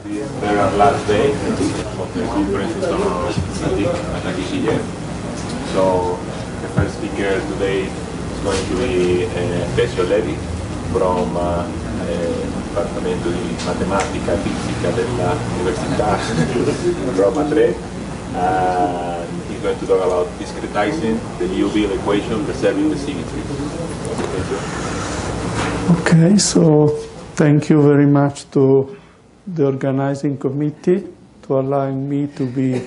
This is the last day of the conference on Natig, Atakishiyev. So the first speaker today is going to be Decio Levi from Departamento di Matematica Fisica della Università Roma 3. And he's going to talk about discretizing the Liouville equation, preserving the symmetries. Okay, so thank you very much to the organizing committee to allowing me to be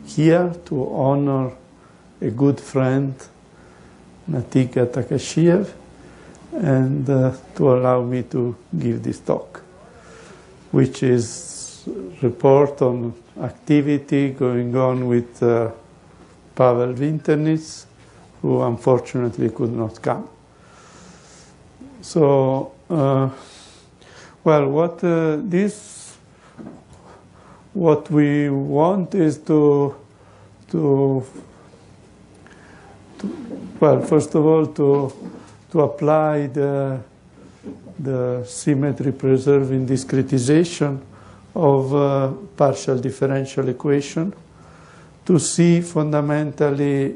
here to honor a good friend, Natig Atakishiyev, and to allow me to give this talk, which is report on activity going on with Pavel Vinternitz, who unfortunately could not come. So, well, what we want is to well, first of all, to apply the symmetry preserving discretization of partial differential equation to see fundamentally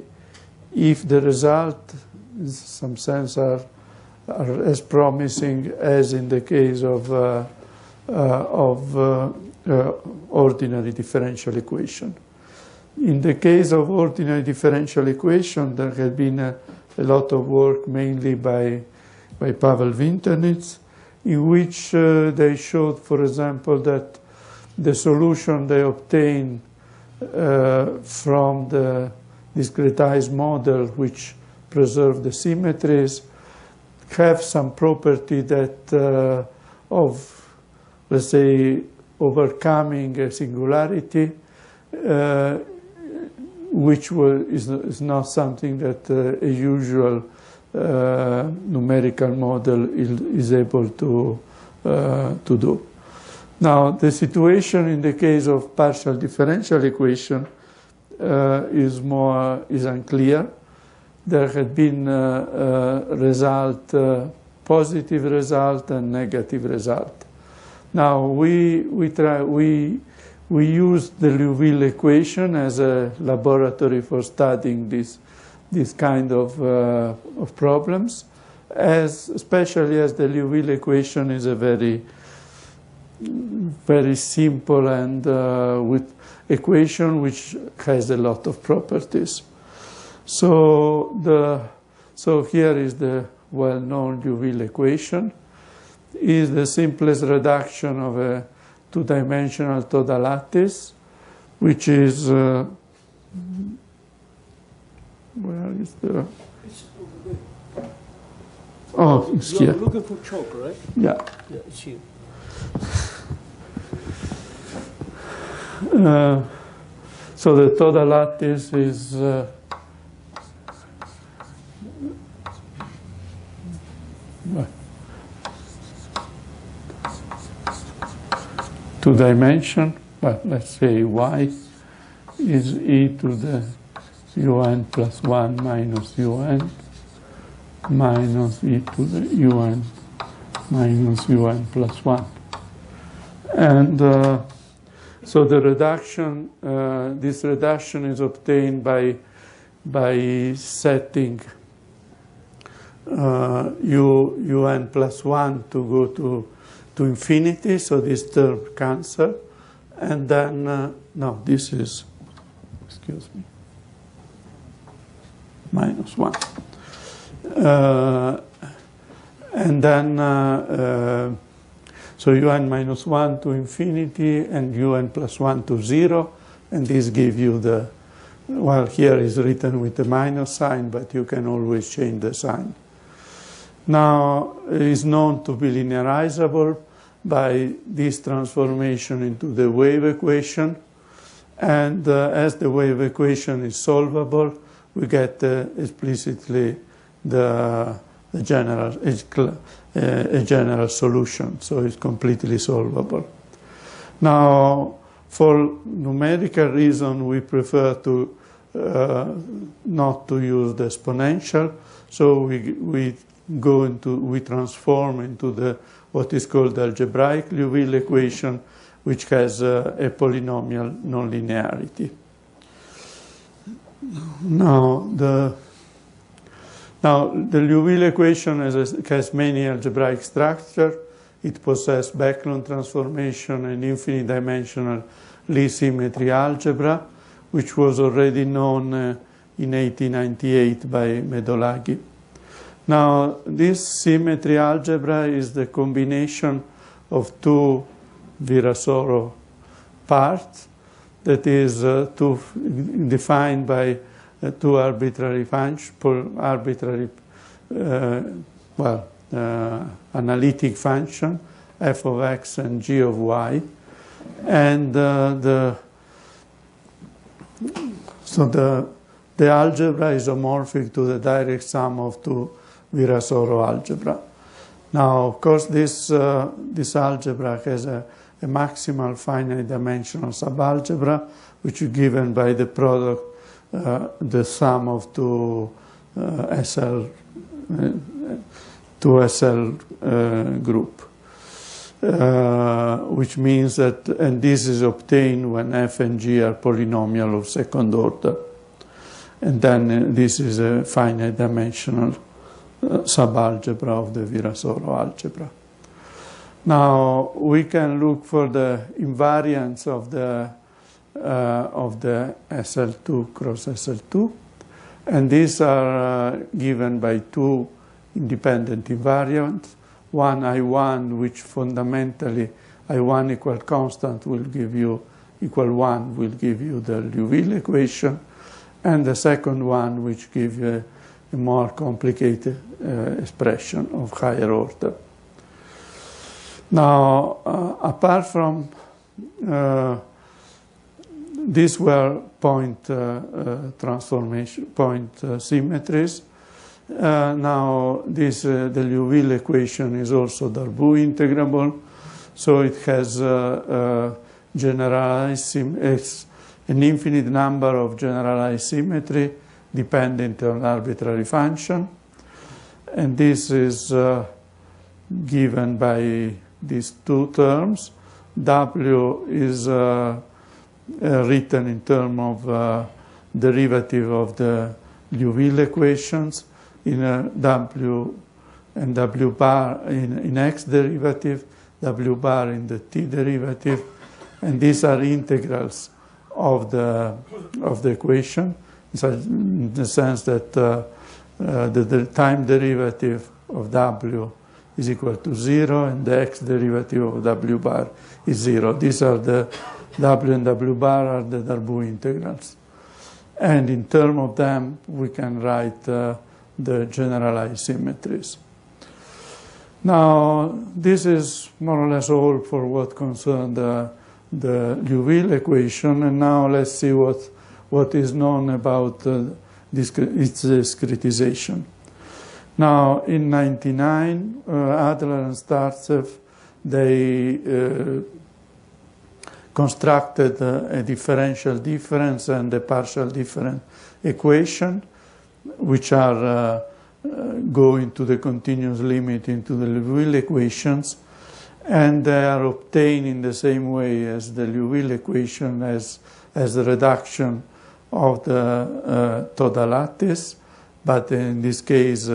if the result, in some sense, are as promising as in the case of ordinary differential equation. In the case of ordinary differential equation, there had been a lot of work, mainly by Pavel Vinternitz, in which they showed, for example, that the solution they obtained from the discretized model, which preserve the symmetries, have some property that of, let's say, overcoming a singularity, which is not something that a usual numerical model is able to do. Now, the situation in the case of partial differential equation is unclear. There had been positive result and negative result. Now we used the Liouville equation as a laboratory for studying this kind of problems, especially as the Liouville equation is a very simple and with equation which has a lot of properties. So here is the well-known Liouville equation. Is the simplest reduction of a two-dimensional toda lattice, which is where is the? Oh, it's here. You're looking for chalk, right? Yeah. Yeah, it's here. So the toda lattice is two dimension, but let's say y is e to the un plus 1 minus un minus e to the un minus un plus 1. And so the reduction, this reduction is obtained by setting un plus 1 to go to infinity, so this term cancel, and then, no, this is, excuse me, minus 1. And then, so un minus 1 to infinity and un plus 1 to 0, and this gives you the, well, here is written with the minus sign, but you can always change the sign. Now, it is known to be linearizable by this transformation into the wave equation. And as the wave equation is solvable, we get explicitly a general solution. So it's completely solvable. Now, for numerical reason, we prefer to not to use the exponential. So we transform into what is called the algebraic Liouville equation which has a polynomial nonlinearity. Now the Liouville equation has many algebraic structure. It possesses Backlund transformation and infinite dimensional Lie symmetry algebra, which was already known in 1898 by Medolaghi. Now, this symmetry algebra is the combination of two Virasoro parts, that is defined by two arbitrary analytic function, f of x and g of y, and the algebra is homomorphic to the direct sum of two Virasoro algebra. Now, of course, this algebra has a maximal finite dimensional subalgebra, which is given by the product, the sum of two SL group, which means that, and this is obtained when f and g are polynomial of second order. And then this is a finite dimensional subalgebra of the Virasoro algebra. Now we can look for the invariance of the SL2 cross SL2, and these are given by two independent invariants. One I1, which fundamentally I1 equal constant will give you equal 1 will give you the Liouville equation, and the second one which gives you a more complicated expression of higher order. Now, apart from these were point transformation, point symmetries. Now, the Liouville equation is also Darboux integrable, so it has generalized it's an infinite number of generalized symmetry dependent on arbitrary function, and this is given by these two terms. W is written in terms of derivative of the Liouville equations in W and W bar in X derivative, W bar in the T derivative, and these are integrals of the equation, in the sense that the time derivative of W is equal to 0 and the X derivative of W bar is 0. These are the W and W bar are the Darboux integrals. And in terms of them, we can write the generalized symmetries. Now, this is more or less all for what concerns the Liouville equation, and now let's see what is known about its discretization. Now, in 1999, Adler and Startsev, they constructed a differential difference and a partial difference equation, which are go into the continuous limit into the Liouville equations, and they are obtained in the same way as the Liouville equation as the reduction of the total lattice, but in this case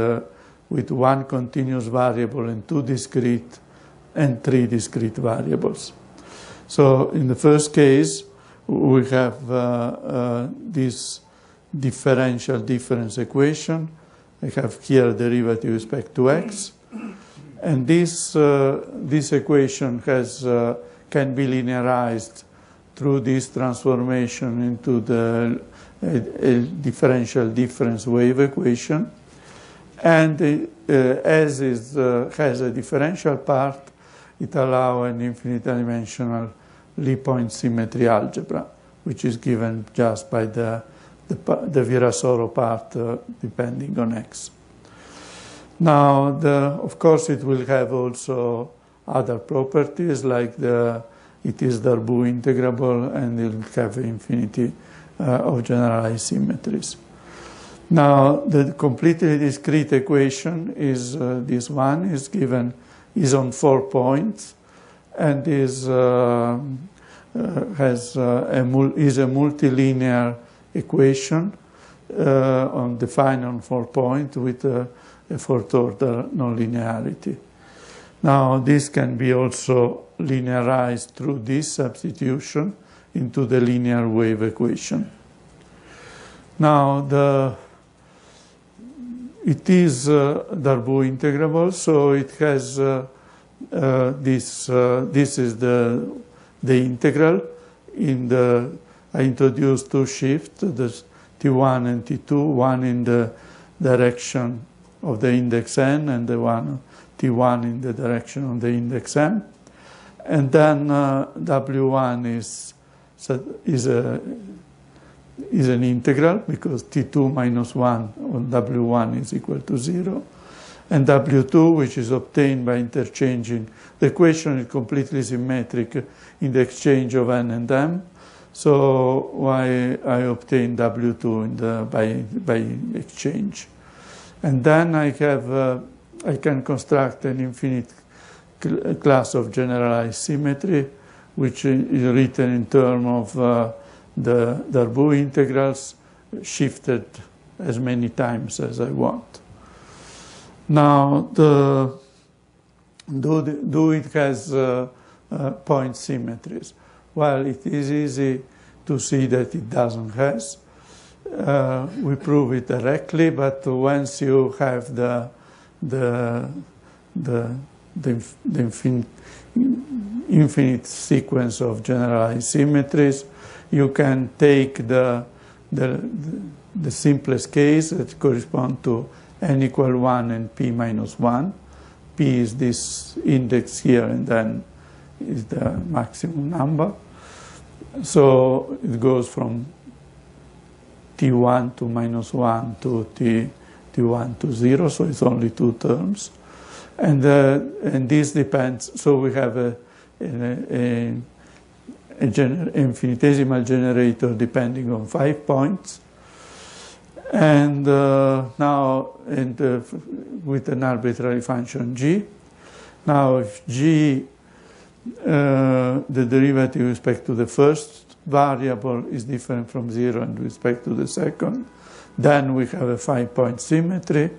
with one continuous variable and two discrete and three discrete variables. So in the first case, we have this differential difference equation. I have here derivative with respect to x, and this equation can be linearized through this transformation into the differential difference wave equation, and as it has a differential part, it allows an infinite dimensional Lie point symmetry algebra, which is given just by the Virasoro part depending on x. Now, of course, it will have also other properties, like it is Darboux integrable, and it will have infinity of generalized symmetries. Now, the completely discrete equation is this one, is on 4 points, and is a multilinear equation defined on 4 points with a fourth order nonlinearity. Now this can be also linearized through this substitution into the linear wave equation. Now it is Darboux integrable, so it has this is the integral. I introduced two shifts, the T1 and T2, one in the direction of the index n and the T1 in the direction of the index m. And then W1 is an integral because T2 minus 1 on W1 is equal to 0. And W2, which is obtained by interchanging, the equation is completely symmetric in the exchange of n and m. So I obtain W2 by exchange. And then I can construct an infinite class of generalized symmetry, which is written in terms of the Darboux integrals shifted as many times as I want. Now, do it has point symmetries? Well, it is easy to see that it doesn't has. We prove it directly, but once you have the infinite sequence of generalized symmetries, you can take the simplest case that corresponds to n equal 1 and p minus 1. P is this index here, and then is the maximum number. So it goes from T1 to minus 1 to T1 to 0, so it's only two terms. And this depends, so we have an infinitesimal generator depending on 5 points. And now with an arbitrary function g. Now if g, the derivative with respect to the first variable is different from 0 and with respect to the second, then we have a 5-point symmetry.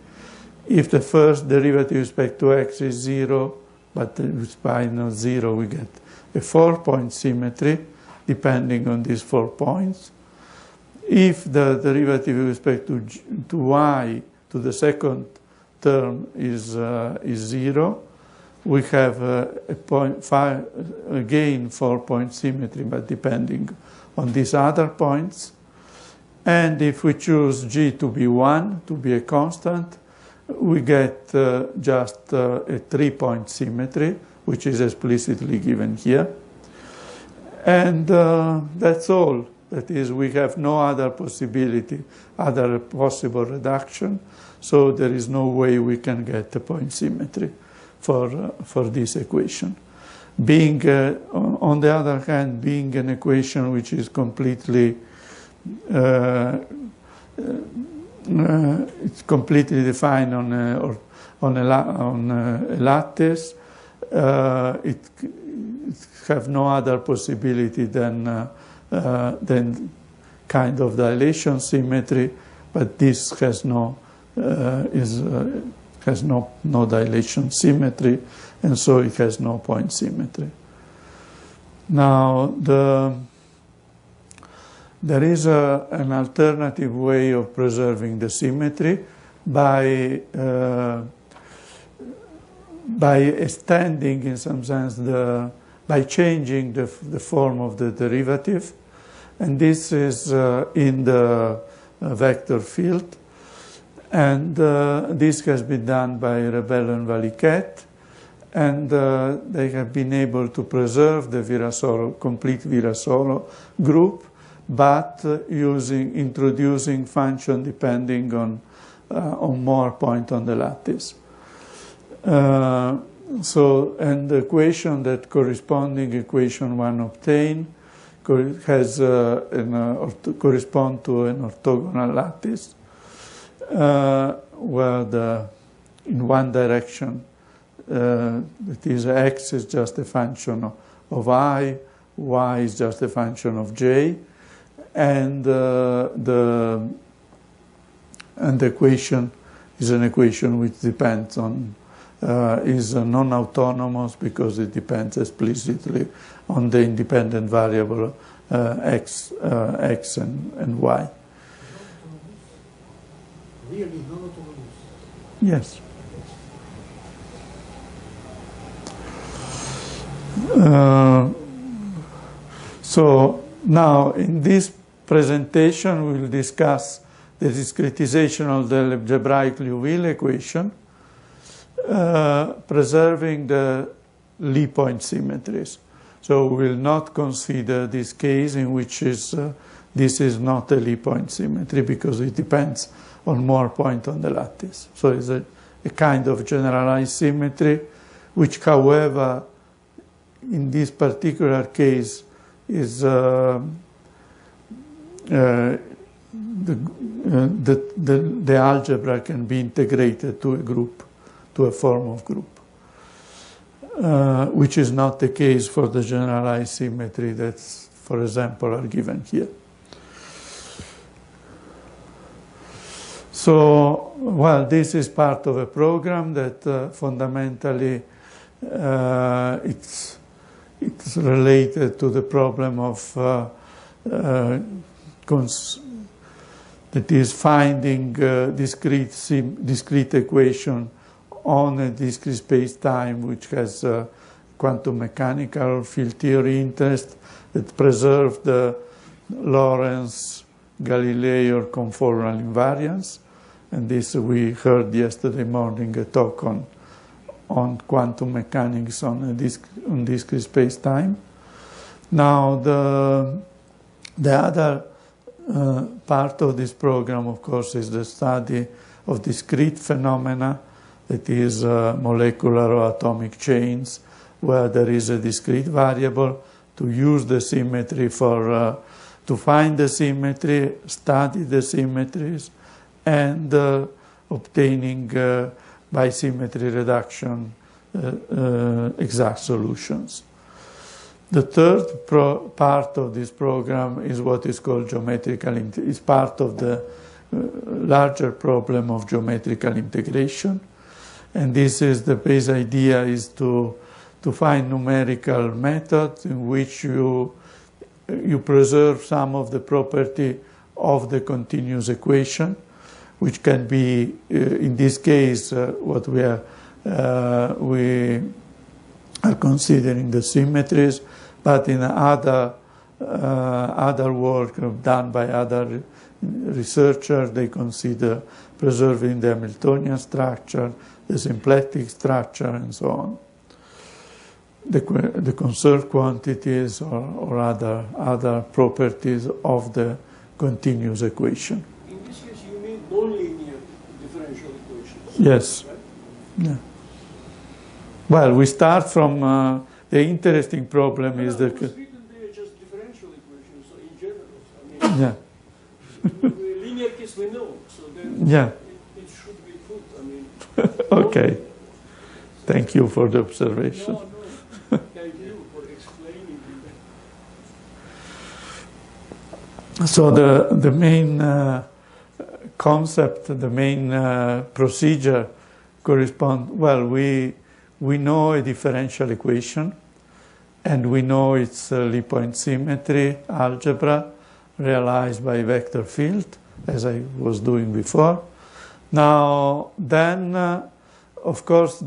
If the first derivative with respect to x is 0, but with minus 0, we get a 4-point symmetry depending on these 4 points. If the derivative with respect to y, to the second term, is 0, we have again 4-point symmetry, but depending on these other points. And if we choose g to be 1, to be a constant, we get just a 3-point symmetry, which is explicitly given here. And that's all. That is, we have no other possibility, other possible reduction, so there is no way we can get a point symmetry for this equation. Being, on the other hand, being an equation which is completely it's completely defined on a lattice, it have no other possibility than kind of dilation symmetry, but this has no no dilation symmetry, and so it has no point symmetry. Now there is an alternative way of preserving the symmetry by extending, in some sense, by changing the form of the derivative. And this is in the vector field. And this has been done by Rebel and Valiquette. And they have been able to preserve the Virasoro, complete Virasoro group, but introducing function depending on more point on the lattice. And the equation, that corresponding equation one obtained, has correspond to an orthogonal lattice, where in one direction that is x is just a function of I, y is just a function of j, and the equation is an equation which depends on, is non-autonomous because it depends explicitly on the independent variable x and y. Really non-autonomous? Yes. So now in this presentation we will discuss the discretization of the algebraic Liouville equation, preserving the Lie point symmetries. So we will not consider this case in which this is not a Lie point symmetry because it depends on more points on the lattice. So it's a kind of generalized symmetry, which, however, in this particular case is the algebra can be integrated to a group, to a form of group, which is not the case for the generalized symmetry that, for example, are given here. So, well, this is part of a program that fundamentally it's related to the problem of that is finding discrete equation on a discrete space-time which has quantum mechanical field theory interest that preserve the Lorentz, Galilei, or conformal invariance. And this we heard yesterday morning a talk on quantum mechanics on discrete space-time. Now the other part of this program, of course, is the study of discrete phenomena, that is molecular or atomic chains, where there is a discrete variable, to use the symmetry for to find the symmetry, study the symmetries, and obtaining by symmetry reduction exact solutions. The third part of this program is what is called geometrical, is part of the larger problem of geometrical integration. And this is the base idea is to find numerical methods in which you preserve some of the property of the continuous equation, which can be, in this case, what we are considering the symmetries, but in other work done by other researchers, they consider preserving the Hamiltonian structure, the symplectic structure, and so on. The conserved quantities or other properties of the continuous equation. In this case, you mean nonlinear differential equations? Yes. Right? Yeah. Well, we start from the interesting problem is the. They are just differential equations, so in general. I mean, Yeah. linear case we know, so then Yeah. it should be put. I mean. Okay. Thank you for the observation. No. Thank you for explaining it. So the main concept, the main procedure correspond. Well, we know a differential equation, and we know its Lie point symmetry algebra realized by vector field, as I was doing before. Now, then, of course,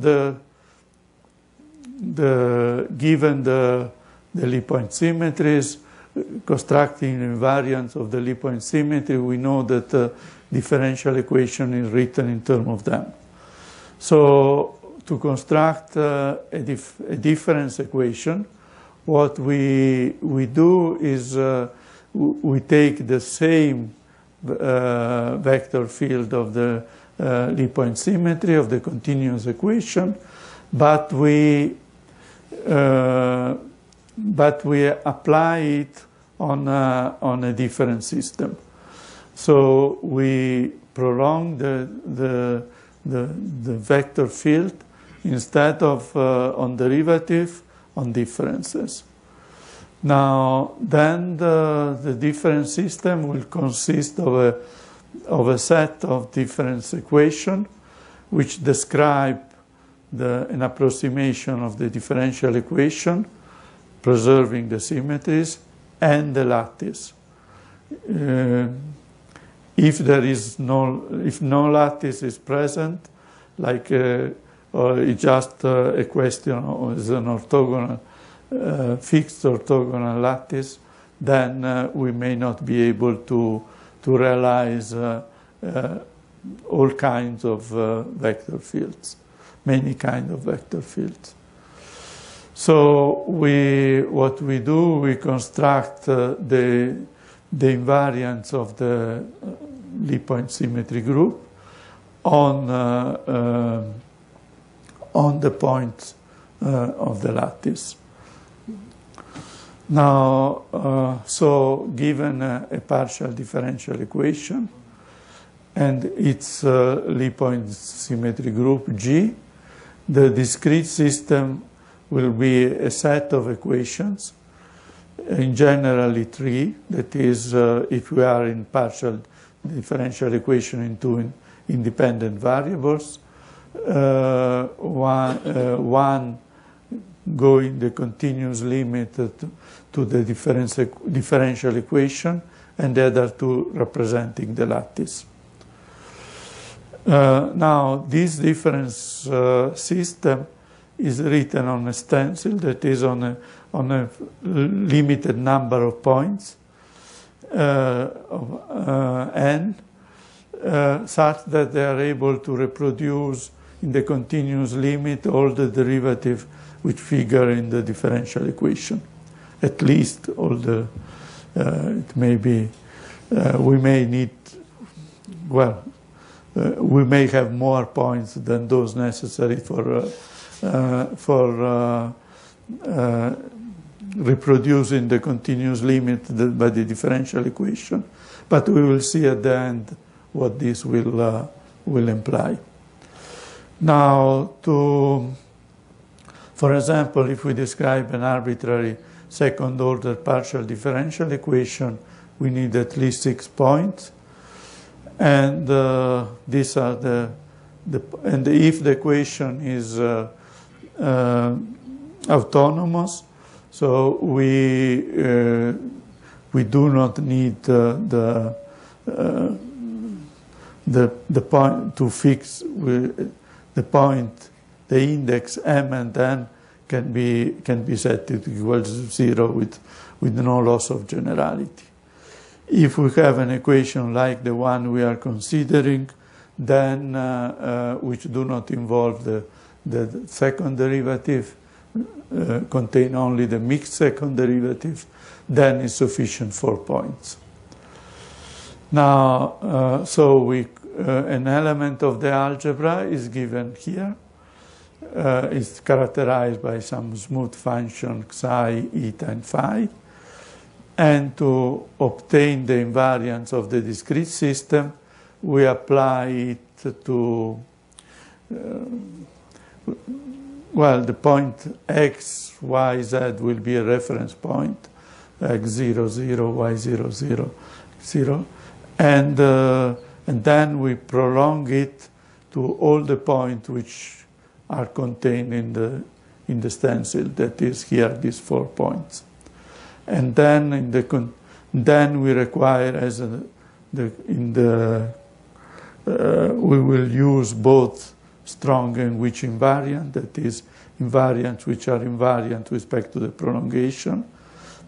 given the Lie point symmetries, constructing invariants of the Lie point symmetry, we know that the differential equation is written in terms of them. So to construct a difference equation, what we do is we take the same vector field of the Lie point symmetry of the continuous equation, but we apply it on a different system. So we prolong the vector field instead of on derivative, on differences. Now, then the difference system will consist of a set of difference equations which describe an approximation of the differential equation, preserving the symmetries, and the lattice. If no lattice is present, like or it's just a question of is an orthogonal, fixed orthogonal lattice, then we may not be able to realize all kinds of vector fields, many kinds of vector fields. So what we do, we construct the invariance of the Lie point symmetry group on the points of the lattice. Now, so given a partial differential equation and its Lie point symmetry group G, the discrete system will be a set of equations, in generally three, that is, if we are in partial differential equation in two independent variables, one going the continuous limit to the differential equation, and the other two representing the lattice. Now, this difference system is written on a stencil that is on a limited number of points, n, such that they are able to reproduce in the continuous limit all the derivatives which figure in the differential equation. At least all the, it may be, we may need, well, we may have more points than those necessary for reproducing the continuous limit by the differential equation, but we will see at the end what this will imply. Now, for example, if we describe an arbitrary second-order partial differential equation, we need at least 6 points, and these are and if the equation is autonomous, so we do not need the point to fix the point, the index m and n can be set to equal to 0 with no loss of generality. If we have an equation like the one we are considering, then which do not involve the second derivative, contain only the mixed second derivative, then it's sufficient 4 points. Now, so an element of the algebra is given here. It's characterized by some smooth function psi, eta, and phi. And to obtain the invariance of the discrete system, we apply it to, well, the point x, y, z will be a reference point, x 0, 0, y 0, 0, 0. And then we prolong it to all the points which are contained in the stencil, that is here, these 4 points. And then then we require we will use both strong and weak invariant, that is invariants which are invariant with respect to the prolongation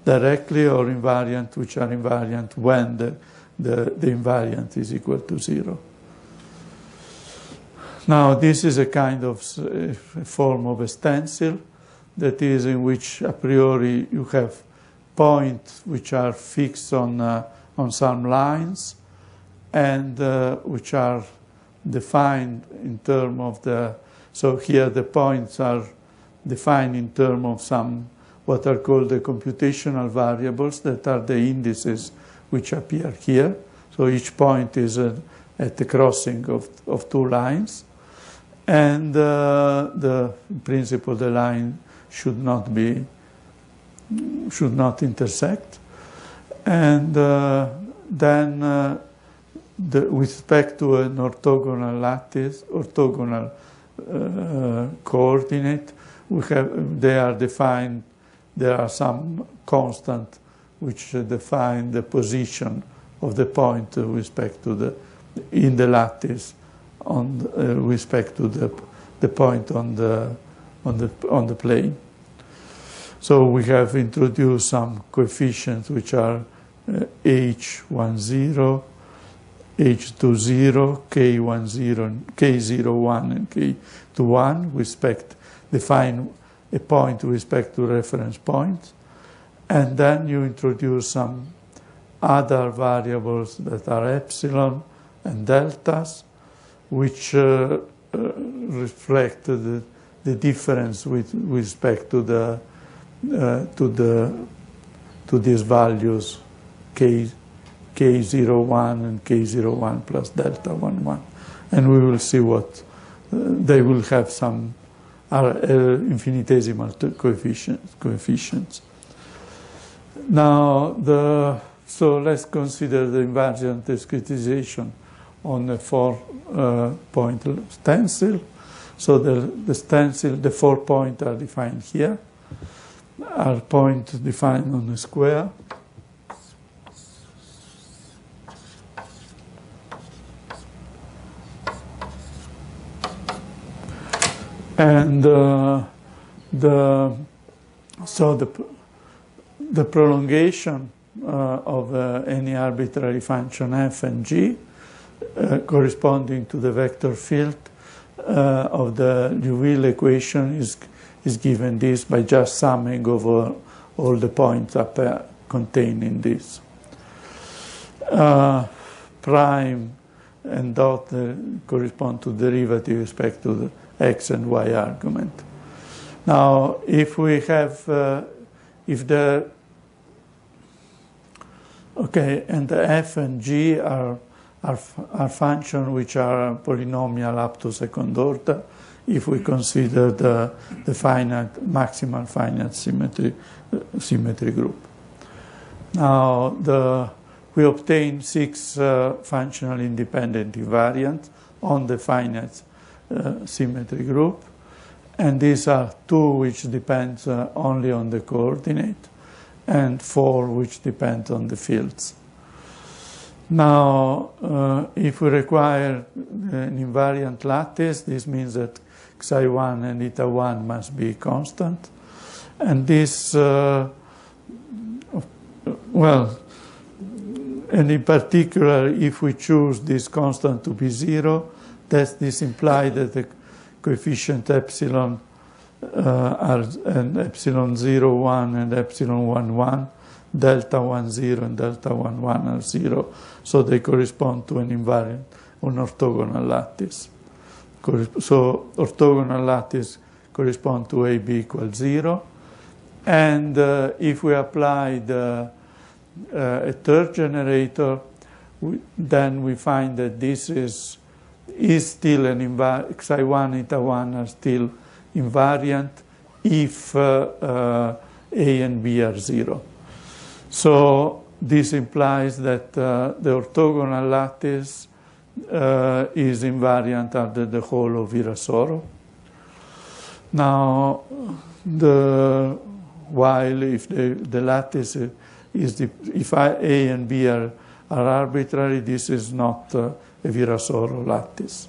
directly, or invariant which are invariant when the invariant is equal to 0. Now, this is a kind of form of a stencil, that is in which a priori you have points which are fixed on some lines, and which are defined in terms of so here the points are defined in terms of some what are called the computational variables, that are the indices which appear here. So each point is at the crossing of 2 lines. And in principle, the line should not intersect. And then with respect to an orthogonal lattice, orthogonal coordinate, they are defined. There are some constant which define the position of the point with respect to in the lattice with respect to the point on the plane. So we have introduced some coefficients which are H10, H20, K10, K01, and K21 define a point with respect to reference points. And then you introduce some other variables that are epsilon and deltas, which reflect the difference with respect to these values K01 and K01 plus delta 11. And we will see what they will have some infinitesimal coefficients. Now, so let's consider the invariant discretization on a 4-point stencil. So the stencil, the 4 points are defined here, are points defined on a square. And the prolongation of any arbitrary function f and g corresponding to the vector field of the Liouville equation is given this by just summing over all the points contained in this. Prime and dot correspond to derivative with respect to the x and y argument. Now, if we have, and the f and g are functions which are polynomial up to second order, if we consider the maximal finite symmetry group. Now, we obtain 6 functional independent invariants on the finite symmetry group, and these are 2 which depends only on the coordinate, and 4 which depend on the fields. Now, if we require an invariant lattice, this means that xi1 and eta1 must be constant, and this, and in particular, if we choose this constant to be 0, this implies that the coefficient epsilon and epsilon 0, 1 and epsilon 1, 1, delta 1, 0 and delta 1, 1 are 0. So they correspond to an invariant, an orthogonal lattice. So orthogonal lattice correspond to AB equals 0. And if we apply a third generator, then we find that this is still an invariant, xi1, eta1 are still invariant if A and B are 0. So this implies that the orthogonal lattice is invariant under the whole of Virasoro. Now, while if the lattice is if A and B are arbitrary, this is not a Virasoro lattice,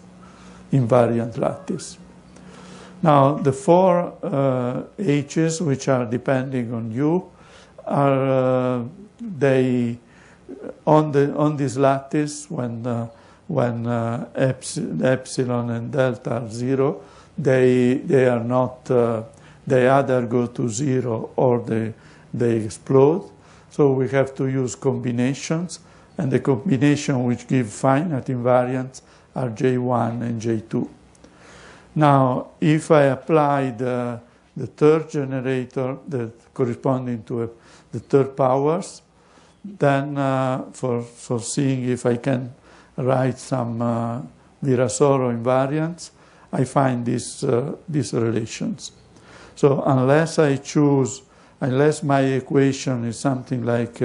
invariant lattice. Now, the 4 H's which are depending on U are on this lattice when epsilon and delta are 0, they are not they either go to 0 or they explode. So we have to use combinations, and the combination which give finite invariants are J1 and J2. Now, if I apply the third generator, corresponding to the third powers, then for seeing if I can write some Virasoro invariants, I find these relations. So unless unless my equation is something like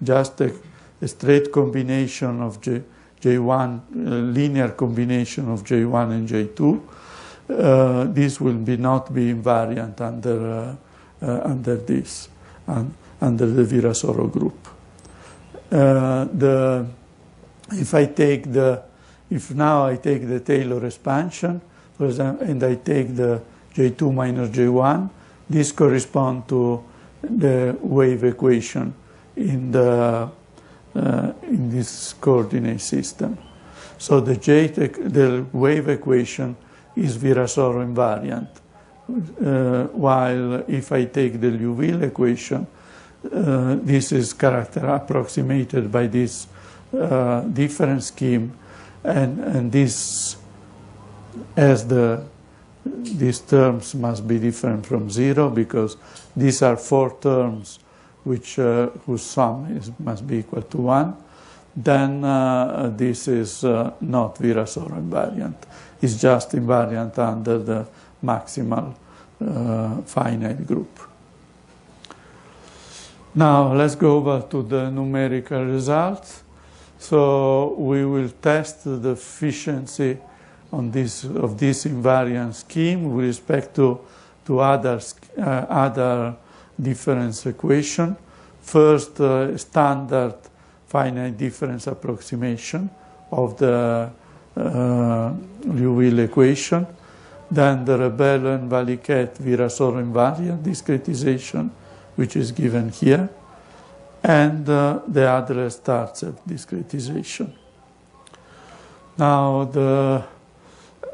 just a straight combination of J1, linear combination of J1 and J2, this will not be invariant under this, under the Virasoro group. If now I take the Taylor expansion, for example, and I take the J2 minus J1, this corresponds to the wave equation in this coordinate system. So the wave equation is Virasoro invariant, while if I take the Liouville equation, this is approximated by this different scheme, and this these terms must be different from 0 because these are 4 terms whose sum must be equal to 1. Then this is not Virasoro invariant. It's just invariant under the maximal finite group. Now let's go over to the numerical results. So we will test the efficiency of this invariant scheme with respect to other difference equation. First, standard finite difference approximation of the Liouville equation. Then the Rebello and Valiquette Virasoro invariant discretization, which is given here, and the Adler-Startsev discretization. Now,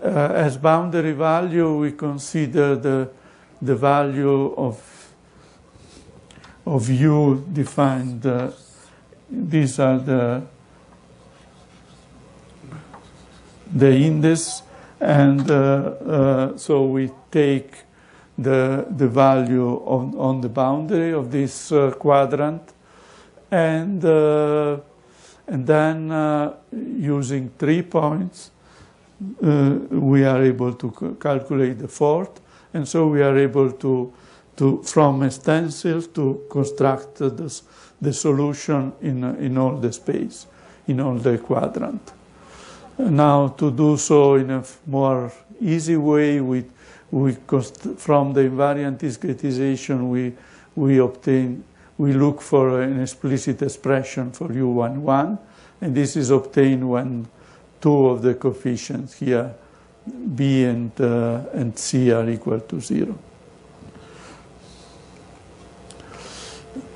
as boundary value, we consider the value of U defined. These are the index, and so we take the value on the boundary of this quadrant, and then using 3 points, we are able to calculate the fourth, and so we are able to from a stencil to construct the solution in all the space, in all the quadrant. Now, to do so in a more easy way, from the invariant discretization, we look for an explicit expression for U11, and this is obtained when 2 of the coefficients here, B and C, are equal to 0.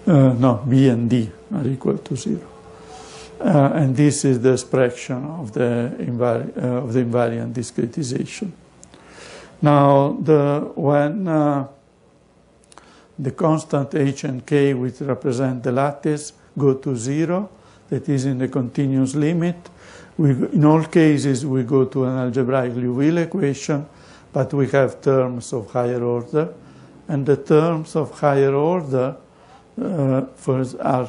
No, B and D are equal to 0. And this is the expression of the invariant discretization. Now, when the constant h and k, which represent the lattice, go to 0, that is in the continuous limit, in all cases we go to an algebraic Liouville equation, but we have terms of higher order, and the terms of higher order are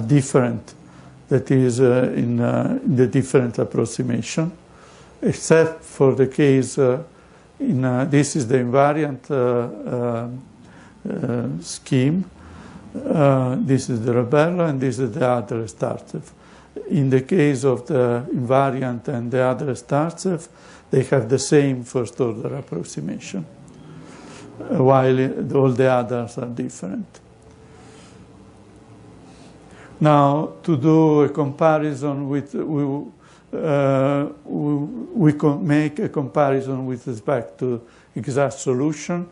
different, that is in the different approximation, except for the case this is the invariant scheme, this is the Rebello, and this is the Adler-Startsev. In the case of the invariant and the Adler-Startsev, they have the same first order approximation, while all the others are different. Now, to do a comparison with, we can make a comparison with respect to exact solution,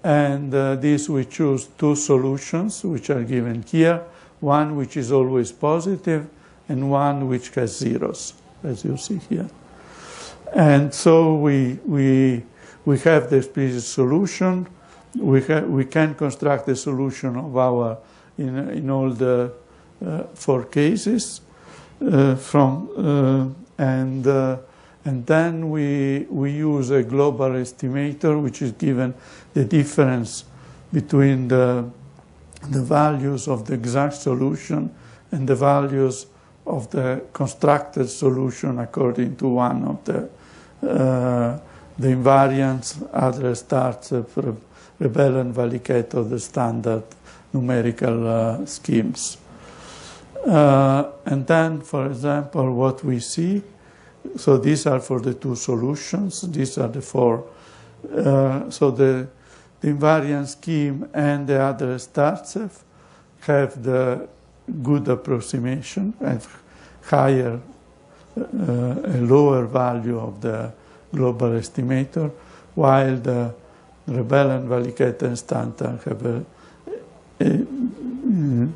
and this we choose 2 solutions which are given here, one which is always positive and one which has zeros, as you see here. And so we have the explicit solution. We can construct the solution of our in all the 4 cases and then we use a global estimator, which is given the difference between the values of the exact solution and the values of the constructed solution according to one of the invariants, other starts Rebel and Valiquetto, the standard numerical schemes. And then, for example, what we see, so these are for the two solutions, these are the four. So the invariant scheme and the other Startsev have the good approximation, have higher, a lower value of the global estimator, while the Rebel and Valiquetto and Stanton have an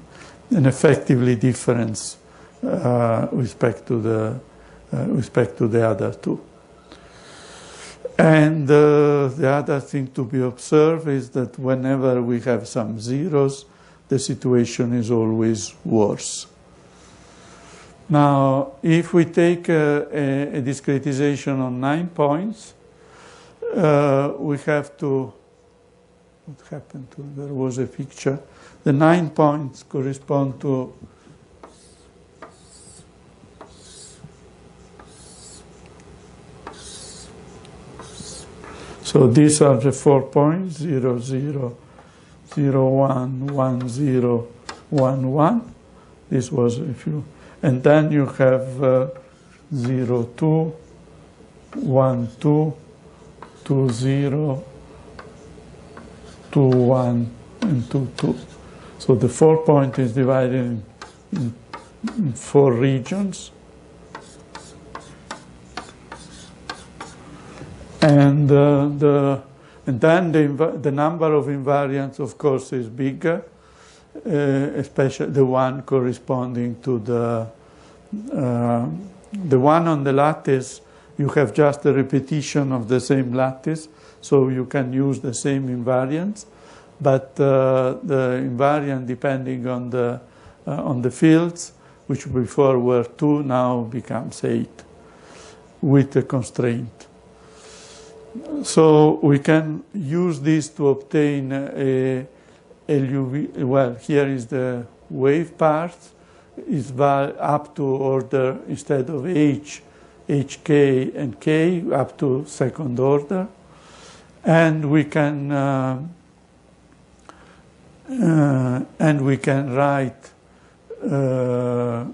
effectively difference respect to the other two. And the other thing to be observed is that whenever we have some zeros, the situation is always worse. Now, if we take a discretization on 9 points, we have to, what happened to, there was a picture. The 9 points correspond to so these are the 4 points, 0, 0, 0, 1, 1, 0, 1, 1. This was a few. And then you have 0, 2, 1, 2, 2, 0, 2, 1, and 2, 2. So the 4 point is divided in 4 regions. And then the number of invariants, of course, is bigger, especially the one corresponding to the one on the lattice. You have just a repetition of the same lattice, so you can use the same invariants. But the invariant, depending on the fields, which before were 2, now becomes 8, with a constraint. So we can use this to obtain a LUV. Well, here is the wave part. Is up to order, instead of H, HK and K, up to second order. And we can write, a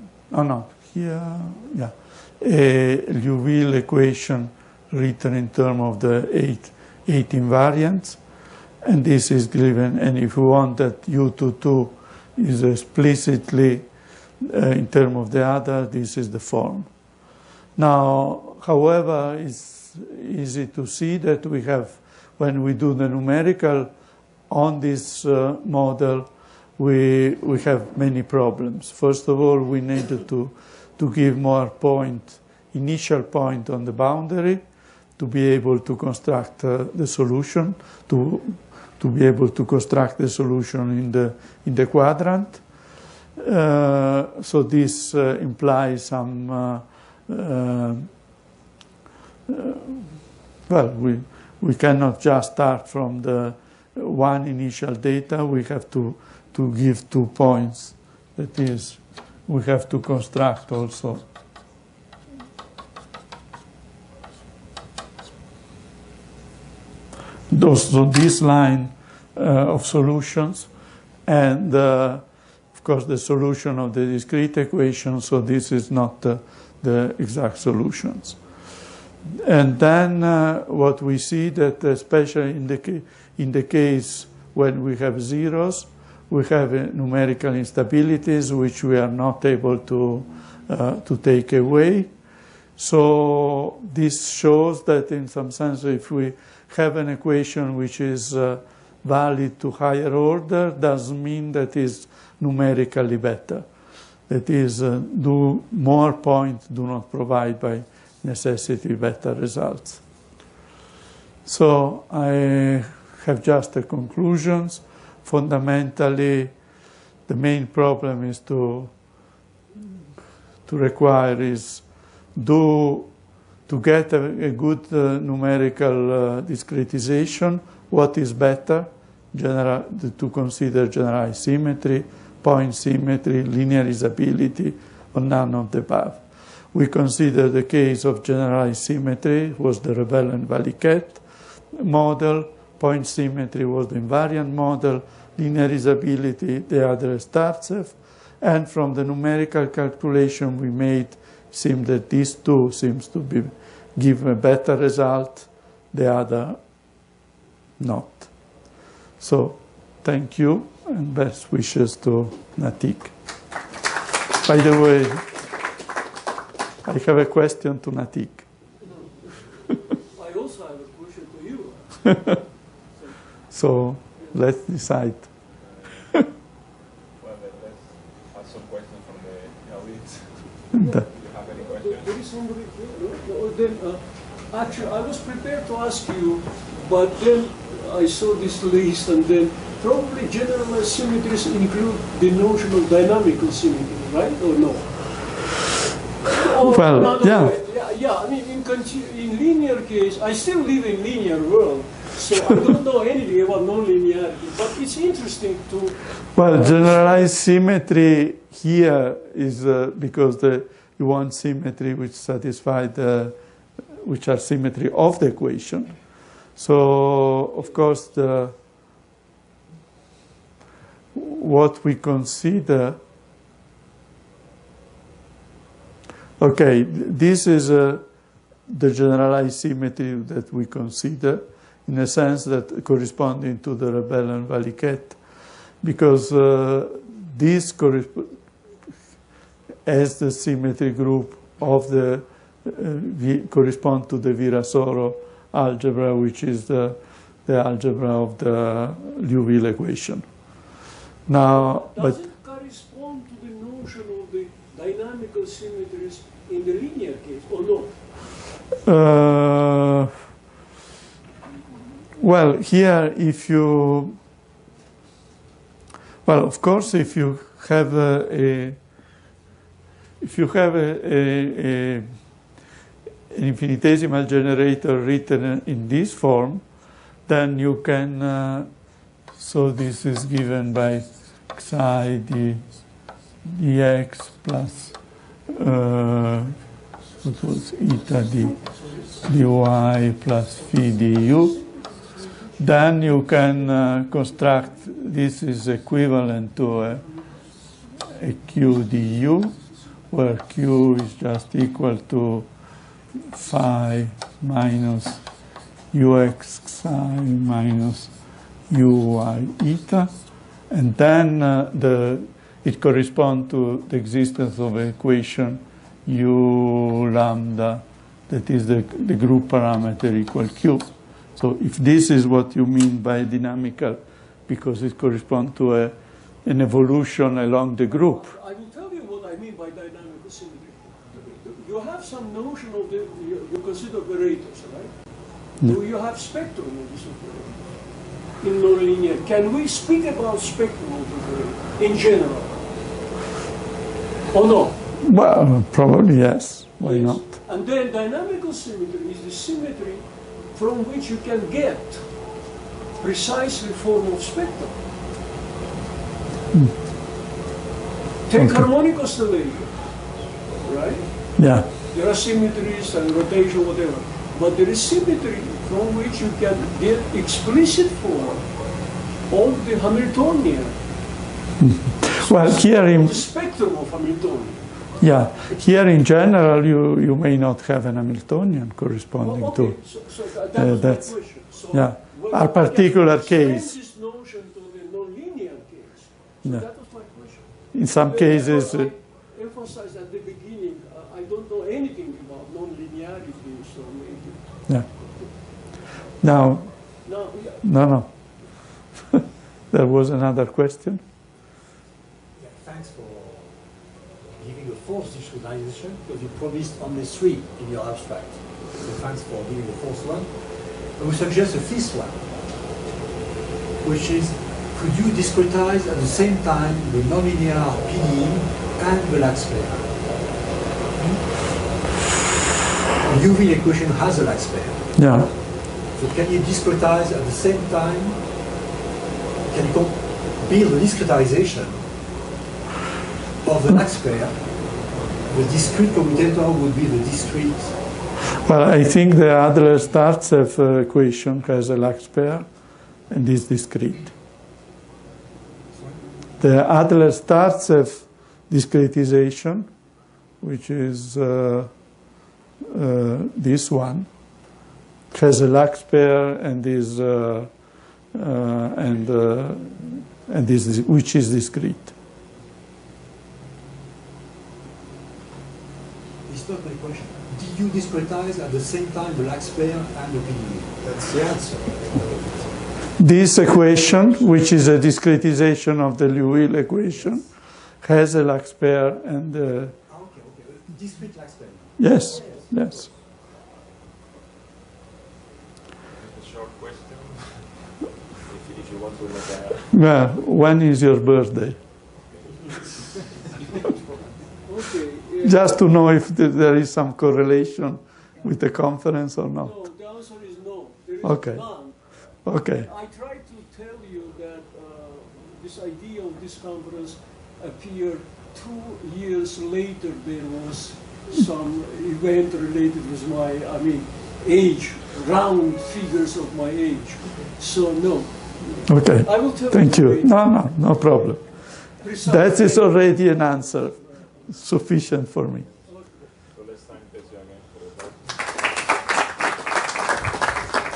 Liouville equation written in terms of the eight invariants, and this is given. And if we want that U22 is explicitly in terms of the other, this is the form. Now, however, it's easy to see that we have, when we do the numerical on this model, we have many problems. First of all, we needed to give more initial point on the boundary, to be able to construct the solution, to be able to construct the solution in the quadrant. So this implies some, well, we cannot just start from the one initial data. We have to give 2 points. That is, we have to construct also so this line of solutions, and of course the solution of the discrete equation, so this is not the exact solutions. And then what we see that especially in the case when we have zeros, we have numerical instabilities which we are not able to take away. So this shows that in some sense, if we have an equation which is valid to higher order, doesn't mean that is numerically better. That is, more points do not provide by necessity better results. So I have just the conclusions. Fundamentally, the main problem is to require is to get a good numerical discretization. What is better? To consider generalized symmetry, point symmetry, linearizability, or none of the above. We consider the case of generalized symmetry was the Rebel and Valiquette model, point symmetry was the invariant model, linearizability the other Startsev, and from the numerical calculation we made, seemed that these two seems to give a better result, the other not. So thank you and best wishes to Natig. By the way, I have a question to Natig. I also have a question to you. So let's decide. Well, let's have some questions from the audience. Do you have any questions? There is somebody here? No? Then, actually, I was prepared to ask you, but then I saw this list, and then probably generalized symmetries include the notion of dynamical symmetry, right? Or no? Or Well, yeah. Yeah, I mean, in linear case, I still live in linear world, so I don't know anything about nonlinearity, but it's interesting to... Well, generalized symmetry here is because you want symmetry which satisfy which are symmetry of the equation. So, of course, what we consider... Okay, this is the generalized symmetry that we consider, in a sense that corresponding to the Rebel and Valiquette, because this as the symmetry group of the correspond to the Virasoro algebra, which is the algebra of the Liouville equation. Now, does it correspond to the notion of the dynamical symmetries in the linear case, or no? Well, here, if you, well, of course, if you have an infinitesimal generator written in this form, then you can. So this is given by xi dx plus what was eta dy plus phi du. Then you can construct, this is equivalent to a q du, where q is just equal to phi minus ux psi minus uy eta. And then it corresponds to the existence of an equation u lambda, that is the group parameter equal q. So if this is what you mean by dynamical, because it corresponds to an evolution along the group. I will tell you what I mean by dynamical symmetry. You have some notion of the, you consider operators, right? No. Do you have spectrum of this operator in nonlinear? Can we speak about spectrum of the operator in general? Or no? Well, probably yes. Why Yes. not? And then dynamical symmetry is the symmetry from which you can get precisely form of spectrum. Take Okay. harmonic oscillator, right? Yeah. There are symmetries and rotation, whatever. But there is symmetry from which you can get explicit form of the Hamiltonian. Well, here in The spectrum of Hamiltonian. yeah, here in general, you may not have an Hamiltonian corresponding Oh, okay. to. So that was that's- my question. So yeah. when Our we particular can extend case. this notion to the nonlinear case. So Yeah. that was my question. In some cases, I emphasized at the beginning, I don't know anything about nonlinearity, so maybe. yeah. Now, Now, yeah, no. There was another question. Yeah, thanks for giving a fourth discretization, because you promised only 3 in your abstract. So thanks for giving the fourth one. I would suggest a fifth one, which is, could you discretize at the same time the nonlinear PDE and the Lax pair? The UV equation has a Lax pair. Yeah. So can you discretize at the same time? Can you build a discretization of the Lax pair the discrete commutator would be the discrete. Well, I think the Adler-Startsev equation has a Lax pair and is discrete. The Adler-Startsev discretization, which is this one, has a Lax pair and is which is discrete. It's not my question. Did you discretize at the same time the Lax pair and the PDE? That's the answer. This equation, which is a discretization of the Liouville equation, has a Lax pair and okay. Discrete Lax pair. yes, yes. A short question, if you want to make a... Well, when is your birthday? Okay. Just to know if there is some correlation with the conference or not. No, the answer is no. There is Okay. none. Okay. I tried to tell you that this idea of this conference appeared 2 years later. There was some event related with my, age, round figures of my age. So no. Okay. I will tell Thank you. later. No problem. Precisely. That is already an answer sufficient for me.